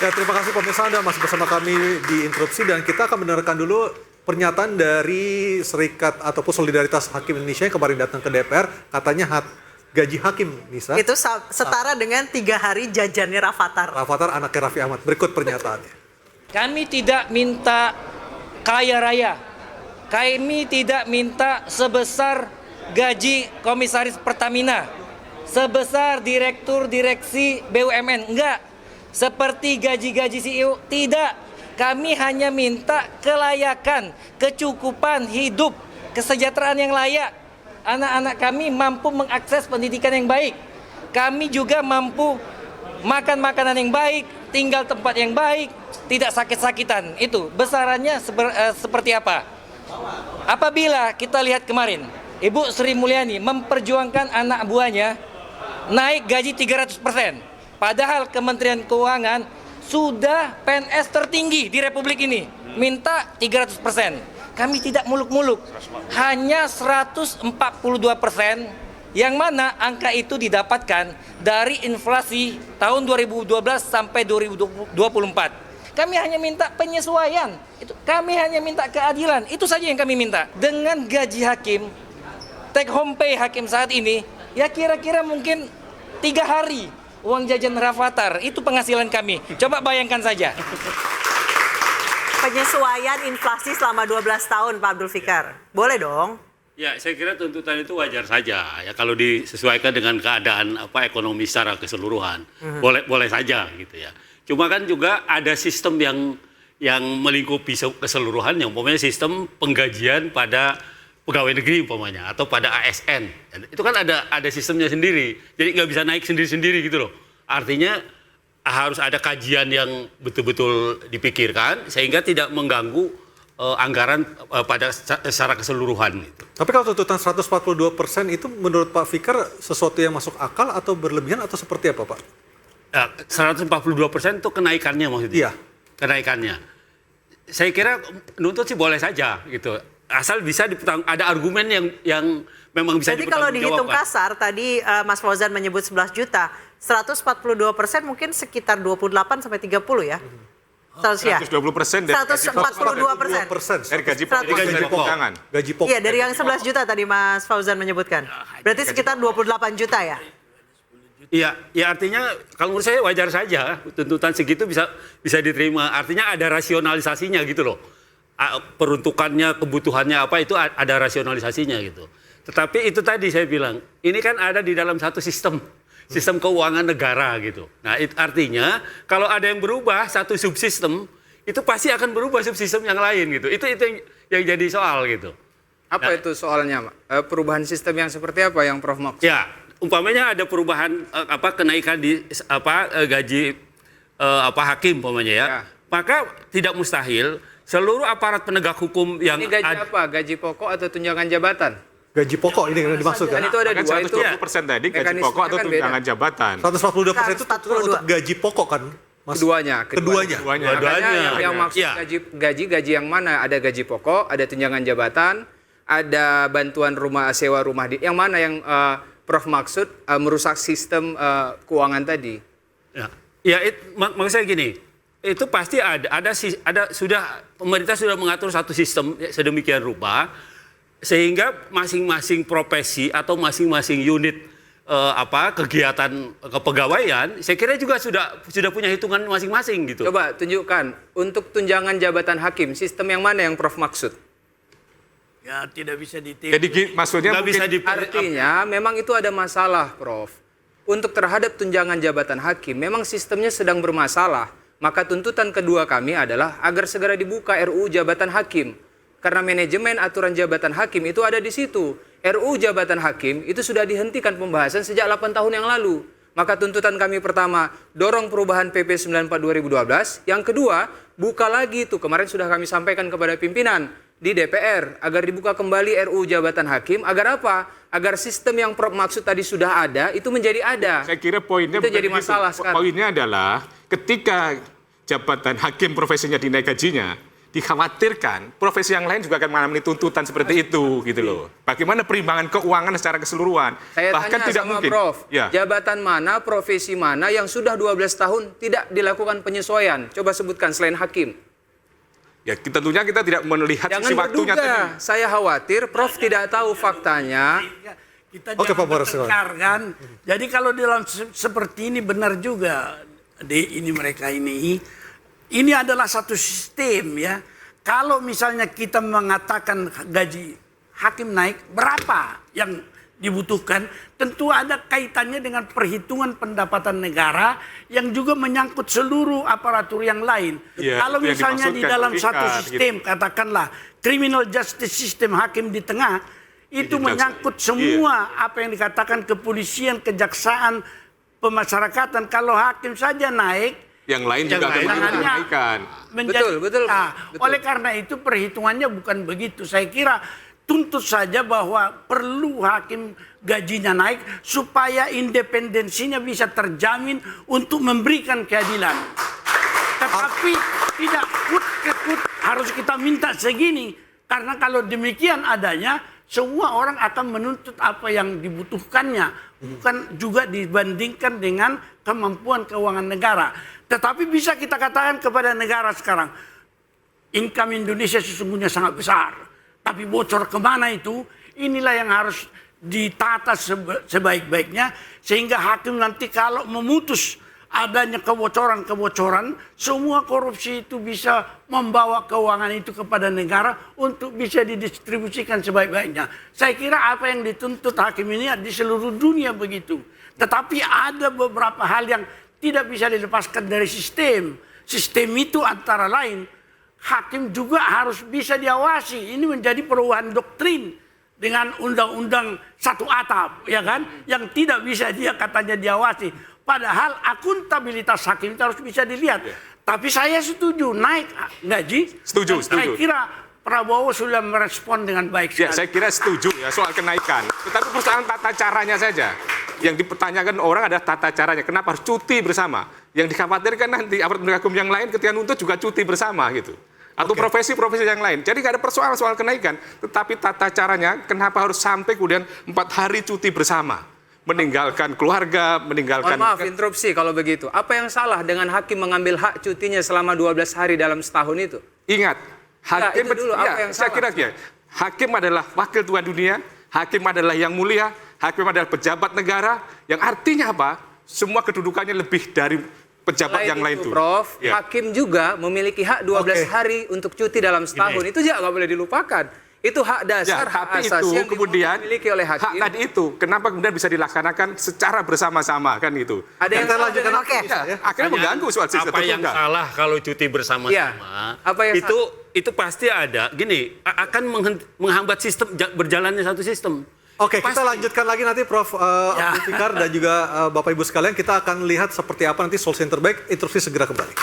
Ya, terima kasih pemirsa, Anda masih bersama kami di Interupsi dan kita akan mendengarkan dulu pernyataan dari Serikat ataupun Solidaritas Hakim Indonesia yang kemarin datang ke DPR, katanya gaji hakim, Nisa. Itu setara dengan 3 hari jajannya Rafathar. Rafathar anaknya Raffi Ahmad. Berikut pernyataannya. Kami tidak minta kaya raya. Kami tidak minta sebesar gaji komisaris Pertamina, sebesar direktur direksi BUMN. Enggak. Seperti gaji-gaji CEO, tidak. Kami hanya minta kelayakan, kecukupan hidup, kesejahteraan yang layak. Anak-anak kami mampu mengakses pendidikan yang baik. Kami juga mampu makan makanan yang baik, tinggal tempat yang baik, tidak sakit-sakitan. Itu besarannya seperti apa? Apabila kita lihat kemarin, Ibu Sri Mulyani memperjuangkan anak buahnya naik gaji 300%. Padahal Kementerian Keuangan sudah PNS tertinggi di Republik ini, minta 300%. Kami tidak muluk-muluk, hanya 142%, yang mana angka itu didapatkan dari inflasi tahun 2012 sampai 2024. Kami hanya minta penyesuaian, kami hanya minta keadilan, itu saja yang kami minta. Dengan gaji hakim, take home pay hakim saat ini, ya kira-kira mungkin 3 hari uang jajan Rafathar, itu penghasilan kami. Coba bayangkan saja. Penyesuaian inflasi selama 12 tahun, Pak Abdul Fikar. Boleh dong? Ya, saya kira tuntutan itu wajar saja ya kalau disesuaikan dengan keadaan ekonomi secara keseluruhan. Boleh saja gitu ya. Cuma kan juga ada sistem yang melingkupi keseluruhan, yang umpamanya sistem penggajian pada pegawai negeri umpamanya atau pada ASN. Itu kan ada sistemnya sendiri. Jadi nggak bisa naik sendiri-sendiri gitu loh. Artinya harus ada kajian yang betul-betul dipikirkan sehingga tidak mengganggu anggaran pada secara keseluruhan. Tapi kalau tuntutan 142% itu menurut Pak Fikar sesuatu yang masuk akal atau berlebihan atau seperti apa, Pak? 142% itu kenaikannya maksudnya? Iya. Kenaikannya. Saya kira nuntut sih boleh saja gitu. Asal bisa ada argumen yang memang bisa Jadi kalau dihitung kasar, tadi Mas Fauzan menyebut 11 juta, 142% mungkin sekitar 28 sampai 30 ya? 120% dari 142%. dari gaji pokok. Gaji pokok. Iya, dari yang 11 juta tadi Mas Fauzan menyebutkan. Berarti sekitar 28 juta ya? Iya, ya artinya kalau menurut saya wajar saja tuntutan segitu bisa diterima. Artinya ada rasionalisasinya gitu loh. Peruntukannya, kebutuhannya apa itu ada rasionalisasinya gitu. Tetapi itu tadi saya bilang, ini kan ada di dalam satu sistem keuangan negara gitu. Nah, artinya kalau ada yang berubah satu subsistem, itu pasti akan berubah subsistem yang lain gitu. Itu yang jadi soal gitu. Apa itu soalnya, Pak? Perubahan sistem yang seperti apa yang Prof maksud? Ya, umpamanya ada perubahan kenaikan di gaji hakim umpamanya ya. Maka tidak mustahil seluruh aparat penegak hukum yang ini gaji apa? Gaji pokok atau tunjangan jabatan? Gaji pokok ini yang dimaksudkan. Kan itu ada dua itu. 120% tadi gaji pokok atau tunjangan jabatan. 142% itu untuk gaji pokok kan, Mas? Keduanya. Keduanya. Yang maksud gaji yang mana? Ada gaji pokok, ada tunjangan jabatan, ada bantuan sewa rumah. Yang mana yang Prof maksud merusak sistem keuangan tadi? Ya, maksud saya gini. Itu pasti pemerintah sudah mengatur satu sistem sedemikian rupa sehingga masing-masing profesi atau masing-masing unit kegiatan kepegawaian saya kira juga sudah punya hitungan masing-masing gitu. Coba tunjukkan untuk tunjangan jabatan hakim sistem yang mana yang Prof maksud? Ya tidak bisa ditiru. Jadi maksudnya artinya memang itu ada masalah, Prof. Untuk terhadap tunjangan jabatan hakim memang sistemnya sedang bermasalah. Maka tuntutan kedua kami adalah agar segera dibuka RUU jabatan hakim. Karena manajemen aturan jabatan hakim itu ada di situ. RUU jabatan hakim itu sudah dihentikan pembahasan sejak 8 tahun yang lalu. Maka tuntutan kami pertama, dorong perubahan PP 94 2012. Yang kedua, buka lagi itu. Kemarin sudah kami sampaikan kepada pimpinan di DPR. Agar dibuka kembali RUU jabatan hakim. Agar apa? Agar sistem yang Prof maksud tadi sudah ada, itu menjadi ada. Saya kira poinnya itu jadi masalah sekarang. Poinnya adalah ketika jabatan hakim profesinya dinaik gajinya, dikhawatirkan profesi yang lain juga akan mengalami tuntutan seperti itu gitu loh. Bagaimana perimbangan keuangan secara keseluruhan? Saya Bahkan tanya tidak sama mungkin. Prof, Ya. jabatan mana, profesi mana yang sudah 12 tahun tidak dilakukan penyesuaian? Coba sebutkan selain hakim. Ya, tentunya kita tidak melihat Jangan sisi waktunya berduga. tadi. Saya khawatir Prof tidak tahu faktanya. Kita Oke, jangan Pak Boris, bertengkar kan. Jadi kalau dalam seperti ini benar juga ini mereka ini adalah satu sistem ya. Kalau misalnya kita mengatakan gaji hakim naik, berapa yang dibutuhkan? Tentu ada kaitannya dengan perhitungan pendapatan negara yang juga menyangkut seluruh aparatur yang lain. Ya, Kalau itu yang misalnya di dimaksudkan, dalam Pak satu Fikar, sistem, katakanlah criminal justice system hakim di tengah, itu menyangkut semua apa yang dikatakan kepolisian, kejaksaan, pemasyarakatan. Kalau hakim saja naik, Yang lain juga akan tangannya menaikkan. Betul. Oleh karena itu perhitungannya bukan begitu. Saya kira tuntut saja bahwa perlu hakim gajinya naik supaya independensinya bisa terjamin untuk memberikan keadilan. Tetapi tidak kut harus kita minta segini. Karena kalau demikian adanya, semua orang akan menuntut apa yang dibutuhkannya. Bukan juga dibandingkan dengan kemampuan keuangan negara. Tetapi bisa kita katakan kepada negara sekarang, income Indonesia sesungguhnya sangat besar. Tapi bocor kemana itu, inilah yang harus ditata sebaik-baiknya. Sehingga hakim nanti kalau memutus adanya kebocoran-kebocoran, semua korupsi itu bisa membawa keuangan itu kepada negara untuk bisa didistribusikan sebaik-baiknya. Saya kira apa yang dituntut hakim ini di seluruh dunia begitu. Tetapi ada beberapa hal yang tidak bisa dilepaskan dari sistem. Sistem itu antara lain, hakim juga harus bisa diawasi. Ini menjadi perubahan doktrin dengan undang-undang satu atap, ya kan? Yang tidak bisa dia katanya diawasi. Padahal akuntabilitas hakim itu harus bisa dilihat. Tapi saya setuju naik gaji. Setuju. Saya kira Prabowo sudah merespon dengan baik sekali. Ya, saya kira setuju ya soal kenaikan. Tetapi persoalan tata caranya saja. Yang dipertanyakan orang adalah tata caranya. Kenapa harus cuti bersama? Yang dikhawatirkan nanti aparat penegak hukum yang lain ketika nuntut juga cuti bersama gitu. Atau profesi-profesi yang lain. Jadi nggak ada persoalan soal kenaikan. Tetapi tata caranya kenapa harus sampai kemudian 4 hari cuti bersama? Meninggalkan keluarga, meninggalkan... Maaf, interupsi kalau begitu. Apa yang salah dengan hakim mengambil hak cutinya selama 12 hari dalam setahun itu? Ingat, hakim itu dulu, apa yang saya salah? kira hakim adalah wakil Tuhan dunia, hakim adalah yang mulia, hakim adalah pejabat negara, yang artinya apa? Semua kedudukannya lebih dari pejabat Selain yang lain itu. Prof, Ya. hakim juga memiliki hak 12 hari untuk cuti dalam setahun. Itu juga nggak boleh dilupakan. Itu hak dasar, hak tapi asasi itu yang kemudian dimiliki oleh hak hakim. tadi itu kenapa kemudian bisa dilaksanakan secara bersama-sama kan itu? Ada yang Kita salah lanjutkan dengan- lagi. Ya, akhirnya mengganggu soal sistem Apa yang tunggal. salah kalau cuti bersama-sama? Iya. Apa yang itu pasti ada. Gini, akan menghambat sistem berjalannya satu sistem. Oke, kita lanjutkan lagi nanti Prof. Abdul Fikar dan juga Bapak Ibu sekalian. Kita akan lihat seperti apa nanti solusi yang terbaik. Interupsi segera kembali.